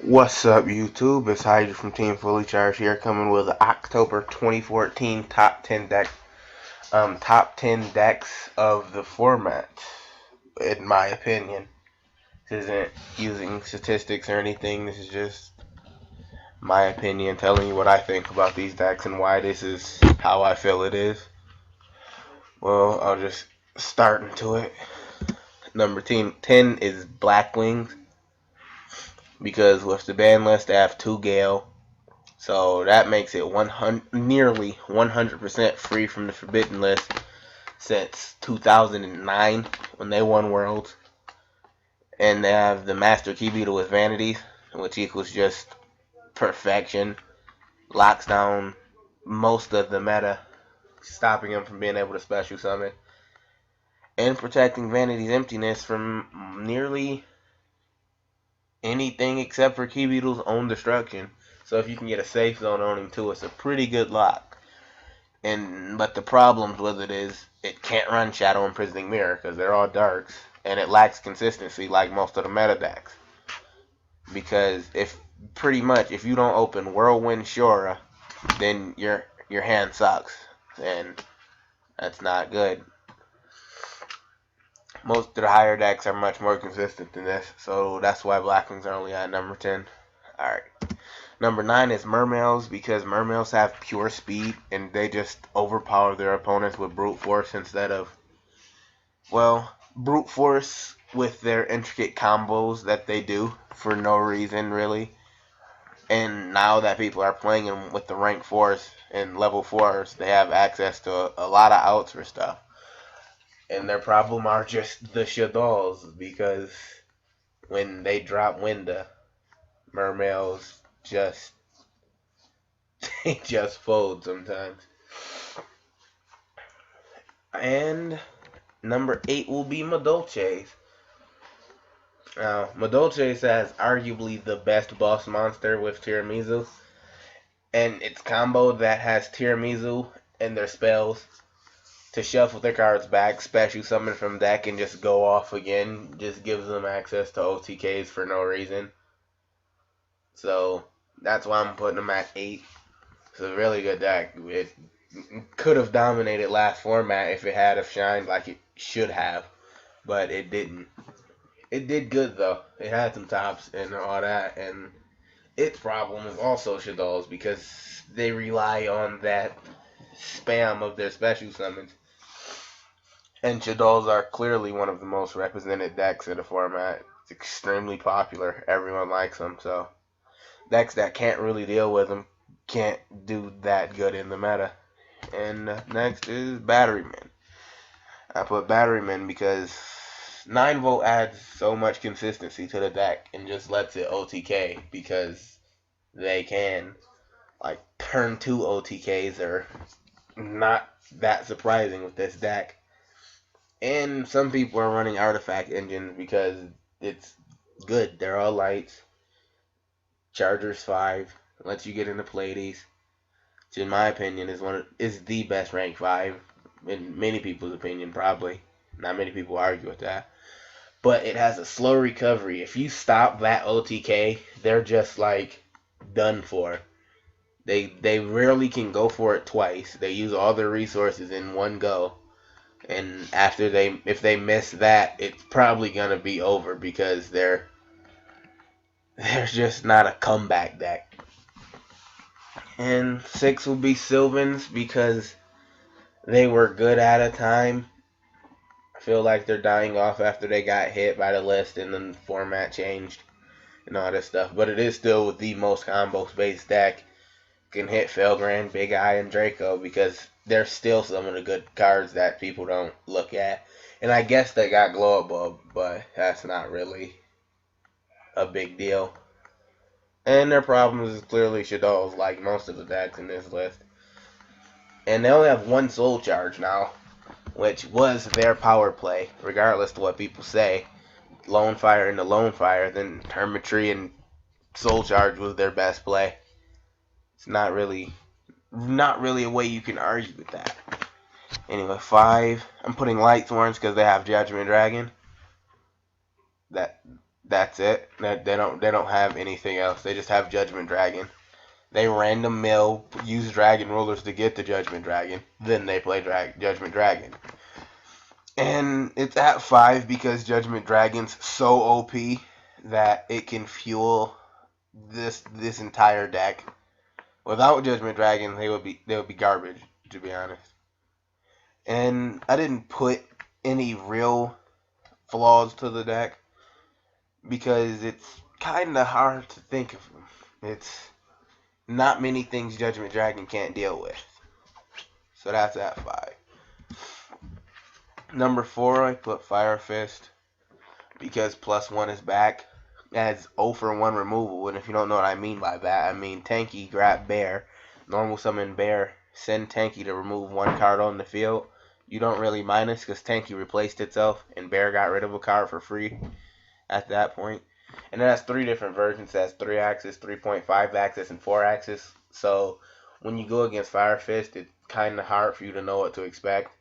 What's up, YouTube? It's Hydra from Team Fully Charged here, coming with October 2014 top 10 decks of the format. In my opinion, this isn't using statistics or anything. This is just my opinion, telling you what I think about these decks and why this is how I feel it is. Well, I'll just start into it. Number 10 is Black Wings, because with the ban list, they have 2 Gale. So that makes it nearly 100% free from the Forbidden List since 2009 when they won Worlds. And they have the Master Key Beetle with Vanities, which equals just perfection. Locks down most of the meta, stopping them from being able to special summon. And protecting Vanity's emptiness from nearly anything except for Key Beetle's own destruction. So if you can get a safe zone on him too, it's a pretty good lock. But the problems with it is it can't run Shadow Imprisoning Mirror because they're all darks, and it lacks consistency like most of the meta decks. Because if you don't open Whirlwind Shora, then your hand sucks, and that's not good. Most of the higher decks are much more consistent than this, so that's why Blackwings are only at number 10. Alright. Number 9 is Mermails, because Mermails have pure speed, and they just overpower their opponents with Brute Force instead of, well, Brute Force with their intricate combos that they do for no reason, really. And now that people are playing them with the rank 4s and level 4s, they have access to a lot of outs for stuff. And their problem are just the Shadals, because when they drop Winda, Mermails just fold sometimes. And number 8 will be Madolches. Now, Madolches has arguably the best boss monster with Tiramisu, and its combo that has Tiramisu and their spells to shuffle their cards back, special summon from deck, and just go off again, just gives them access to OTKs for no reason. So that's why I'm putting them at 8. It's a really good deck. It could have dominated last format if it had have shined like it should have, but it didn't. It did good though. It had some tops and all that, and its problem is also Shadal's, because they rely on that spam of their special summons. And Shadal's are clearly one of the most represented decks in the format. It's extremely popular. Everyone likes them, so decks that can't really deal with them can't do that good in the meta. And next is Batteryman. I put Batteryman because 9-volt adds so much consistency to the deck and just lets it OTK, because they can. Like, turn 2 OTKs are not that surprising with this deck. And some people are running artifact engines because it's good. They're all lights. Chargers 5 lets you get into Pleiades, which in my opinion is the best rank 5. In many people's opinion, probably. Not many people argue with that. But it has a slow recovery. If you stop that OTK, they're just like done for. They rarely can go for it twice. They use all their resources in one go. And if they miss that, it's probably gonna be over, because they're just not a comeback deck. And 6 will be Sylvans, because they were good at a time. I feel like they're dying off after they got hit by the list and then the format changed and all this stuff. But it is still the most combos-based deck. Can hit Felgrand, Big Eye, and Draco, because they're still some of the good cards that people don't look at. And I guess they got Glow Up Bulb, but that's not really a big deal. And their problems is clearly Shadal's, like most of the decks in this list. And they only have 1 Soul Charge now, which was their power play, regardless of what people say. Lone Fire into Lone Fire, then Hermitry and Soul Charge was their best play. It's not really a way you can argue with that. Anyway, 5. I'm putting Light Thorns because they have Judgment Dragon. That's it. They don't have anything else. They just have Judgment Dragon. They random mill, use Dragon Rulers to get the Judgment Dragon. Then they play Judgment Dragon. And it's at 5 because Judgment Dragon's so OP that it can fuel this entire deck. Without Judgment Dragon, they would be garbage, to be honest. And I didn't put any real flaws to the deck because it's kind of hard to think of them. It's not many things Judgment Dragon can't deal with. So that's at 5. Number 4, I put Firefist because +1 is back. As 0 for 1 removal, and if you don't know what I mean by that, I mean Tanky, grab Bear, normal summon Bear, send Tanky to remove 1 card on the field. You don't really minus because Tanky replaced itself, and Bear got rid of a card for free at that point. And it has 3 different versions. It has 3 axis, 3.5 axis, and 4 axis. So when you go against Firefist, it's kind of hard for you to know what to expect.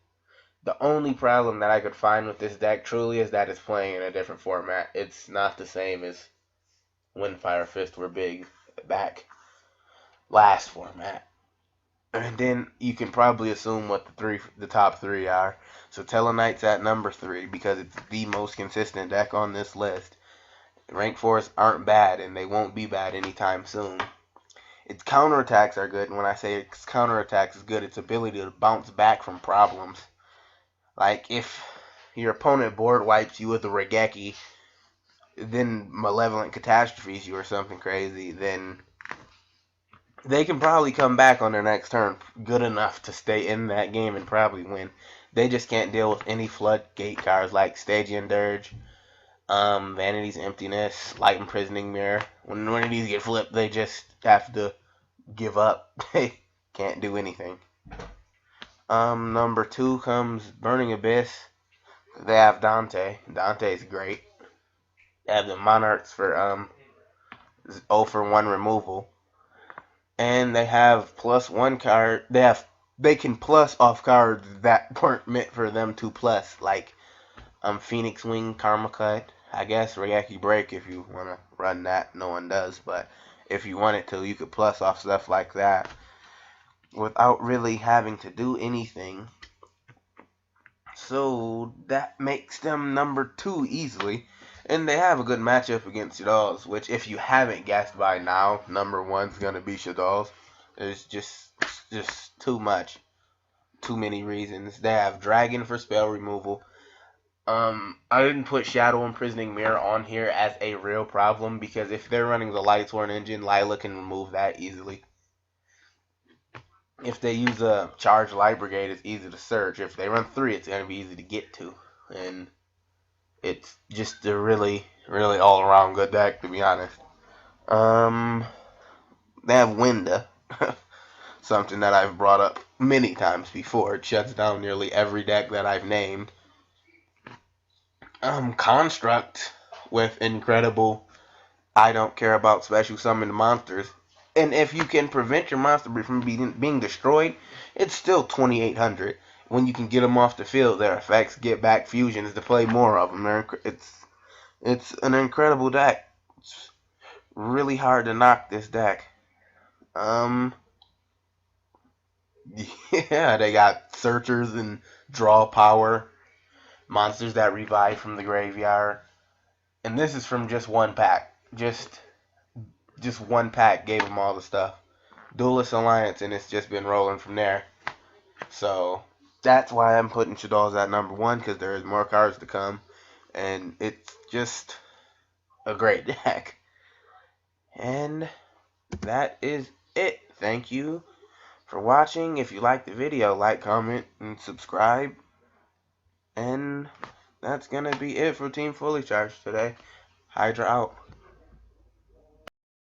The only problem that I could find with this deck truly is that it's playing in a different format. It's not the same as when Firefist were big back last format. And then you can probably assume what the top 3 are. So Telan Knight's at number 3 because it's the most consistent deck on this list. Rank 4s aren't bad, and they won't be bad anytime soon. Its counterattacks are good, and when I say its counterattacks is good, its ability to bounce back from problems. Like, if your opponent board wipes you with a Regeki, then Malevolent Catastrophes you or something crazy, then they can probably come back on their next turn good enough to stay in that game and probably win. They just can't deal with any floodgate cards like Stygian Dirge, Vanity's Emptiness, Light Imprisoning Mirror. When one of these get flipped, they just have to give up. They can't do anything. Number 2 comes Burning Abyss. They have Dante. Dante's great. They have the Monarchs for 0 for 1 removal. And they have +1 card. They can plus off cards that weren't meant for them to plus, like Phoenix Wing, Karma Cut. I guess Regeki Break if you want to run that. No one does, but if you wanted to, you could plus off stuff like that without really having to do anything. So that makes them number 2 easily. And they have a good matchup against Shadal's, which if you haven't guessed by now, number 1's going to be Shadal's. There's just too much. Too many reasons. They have Dragon for spell removal. I didn't put Shadow Imprisoning Mirror on here as a real problem because if they're running the Lightsworn engine, Lila can remove that easily. If they use a Charge Light Brigade, it's easy to search. If they run 3, it's going to be easy to get to. And it's just a really, really all-around good deck, to be honest. They have Winda. Something that I've brought up many times before. It shuts down nearly every deck that I've named. Construct with incredible I don't care about special summoned monsters. And if you can prevent your monster from being destroyed, it's still 2,800. When you can get them off the field, their effects get back fusions to play more of them. It's an incredible deck. It's really hard to knock this deck. Yeah, they got Searchers and Draw Power, monsters that revive from the graveyard. And this is from just one pack. Just one pack gave them all the stuff. Duelist Alliance, and it's just been rolling from there. So that's why I'm putting Shadal's at number 1, because there is more cards to come. And it's just a great deck. And that is it. Thank you for watching. If you liked the video, like, comment, and subscribe. And that's going to be it for Team Fully Charged today. Hydra out.